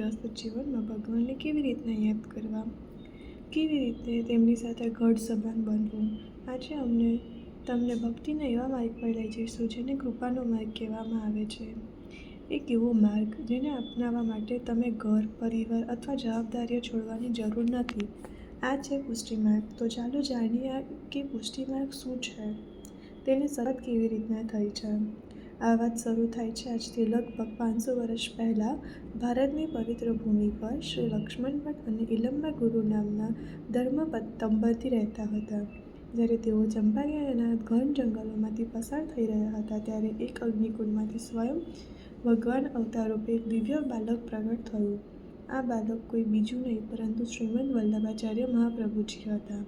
વ્યસ્ત જીવનમાં ભગવાનને કેવી રીતના યાદ કરવા, કેવી રીતે તેમની સાથે ઘટ સંબંધ બાંધવું. આજે અમને તમને ભક્તિના એવા માર્ગ પર લઈ જઈશું જેને કૃપાનો માર્ગ કહેવામાં આવે છે. એક એવો માર્ગ જેને અપનાવવા માટે તમે ઘર, પરિવાર અથવા જવાબદારીઓ છોડવાની જરૂર નથી. આ છે પુષ્ટિ માર્ગ. તો ચાલો જાણીએ કે પુષ્ટિ માર્ગ શું છે, તેની શરૂઆત કેવી રીતના થઈ છે. આ વાત શરૂ થાય છે આજથી લગભગ 500 વર્ષ પહેલાં ભારતની પવિત્ર ભૂમિ પર શ્રી લક્ષ્મણ ભટ્ટ અને ઇલમ્બા ગુરુ નામના ધર્મ દંપતી રહેતા હતા. જ્યારે તેઓ ચંપારણ્યના ઘન જંગલોમાંથી પસાર થઈ રહ્યા હતા ત્યારે એક અગ્નિકુંડમાંથી સ્વયં ભગવાન અવતાર રૂપે એક દિવ્ય બાલક પ્રગટ થયું. આ બાલક કોઈ બીજું નહીં પરંતુ શ્રીમદ વલ્લભાચાર્ય મહાપ્રભુજી હતા.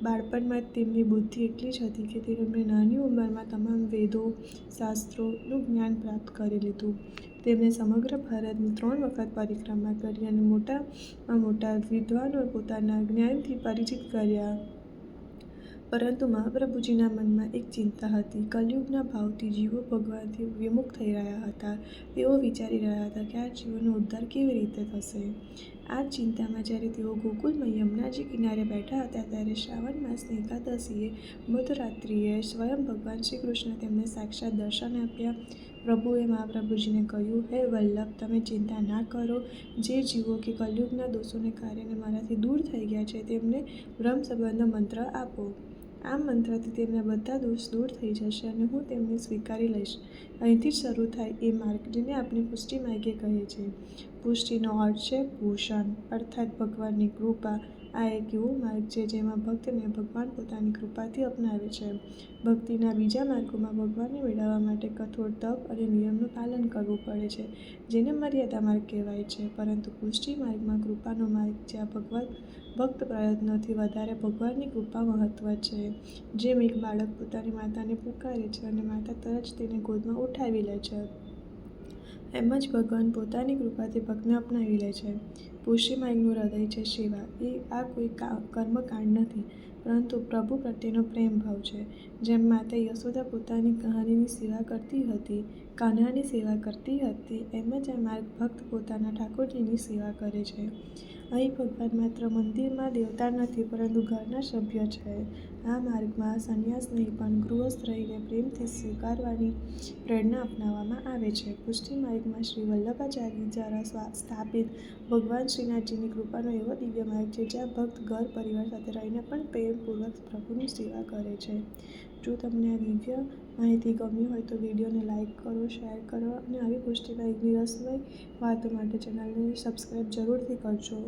બાળપણમાં જ તેમની બુદ્ધિ એટલી જ હતી કે તેમણે નાની ઉંમરમાં તમામ વેદો, શાસ્ત્રોનું જ્ઞાન પ્રાપ્ત કરી લીધું. તેમણે સમગ્ર ભારતની 3 વખત પરિક્રમા કરી અને મોટામાં મોટા વિદ્વાનોને પોતાના જ્ઞાનથી પરિચિત કર્યા. પરંતુ મહાપ્રભુજીના મનમાં એક ચિંતા હતી. કલિયુગના ભાવથી જીવો ભગવાનથી વિમુખ થઈ રહ્યા હતા. તેઓ વિચારી રહ્યા હતા કે આ જીવોનો ઉદ્ધાર કેવી રીતે થશે. આ જ ચિંતામાં જ્યારે તેઓ ગોકુલમાં યમુનાજી કિનારે બેઠા હતા ત્યારે શ્રાવણ માસની એકાદશીએ મધરાત્રિએ સ્વયં ભગવાન શ્રી કૃષ્ણ તેમને સાક્ષાત દર્શન આપ્યા. પ્રભુએ મહાપ્રભુજીને કહ્યું, હે વલ્લભ, તમે ચિંતા ના કરો. જે જીવો કે કલિયુગના દોષોને કારણે મારાથી દૂર થઈ ગયા છે તેમને બ્રહ્મ સંબંધનો મંત્ર આપો. આ મંત્રથી તેમના બધા દોષ દૂર થઈ જશે અને હું તેમને સ્વીકારી લઈશ. અહીંથી જ શરૂ થાય એ માર્ગ જેને આપણે પુષ્ટિ માર્ગે કહીએ છીએ. પુષ્ટિનો અર્થ છે ભૂષણ, અર્થાત ભગવાનની કૃપા. આ એક એવો માર્ગ છે જેમાં ભક્તને ભગવાન પોતાની કૃપાથી અપનાવે છે. ભક્તિના બીજા માર્ગોમાં ભગવાનને મેળવવા માટે કઠોર તપ અને નિયમનું પાલન કરવું પડે છે, જેને મર્યાદા માર્ગ કહેવાય છે. પરંતુ પુષ્ટિ માર્ગમાં કૃપાનો માર્ગ, જ્યાં ભક્ત પ્રયત્નોથી વધારે ભગવાનની કૃપા મહત્વ છે. જેમ એક બાળક પોતાની માતાને પુકારે છે અને માતા તરત જ તેને ગોદમાં ઉઠાવી લે છે, એમ જ ભગવાન પોતાની કૃપાથી ભક્તને અપનાવી લે છે. પુષ્ટિ માર્ગનું હૃદય છે સેવા. આ કોઈ કર્મકાંડ નથી, પરંતુ પ્રભુ પ્રત્યેનો પ્રેમ ભાવ છે. જેમ માતા યશોદા પોતાની કહાનીની સેવા કરતી હતી, કાન્હાની સેવા કરતી હતી, એમ જ આ માર્ગ ભક્ત પોતાના ઠાકોરજીની સેવા કરે છે. અહીં ભગવાન માત્ર મંદિરમાં દેવતા નથી પરંતુ ઘરના સભ્ય છે. આ માર્ગમાં સંન્યાસ નહીં પણ ગૃહસ્થ રહીને પ્રેમથી સ્વીકારવાની પ્રેરણા અપનાવવામાં આવે છે. પુષ્ટિ માર્ગમાં શ્રી વલ્લભાચાર્ય દ્વારા સ્થાપિત ભગવાન શ્રીનાથજીની કૃપાનો એવો દિવ્ય માર્ગ છે જ્યાં ભક્ત ઘર, પરિવાર સાથે રહીને પણ પ્રેમપૂર્વક પ્રભુની સેવા કરે છે. જો તમને આ દિવ્ય માહિતી ગમી હોય તો વિડીયોને લાઇક કરો, શેર કરો અને આવી પુષ્ટિ માર્ગની રહસ્યમય વાતો માટે ચેનલને સબસ્ક્રાઈબ જરૂરથી કરજો.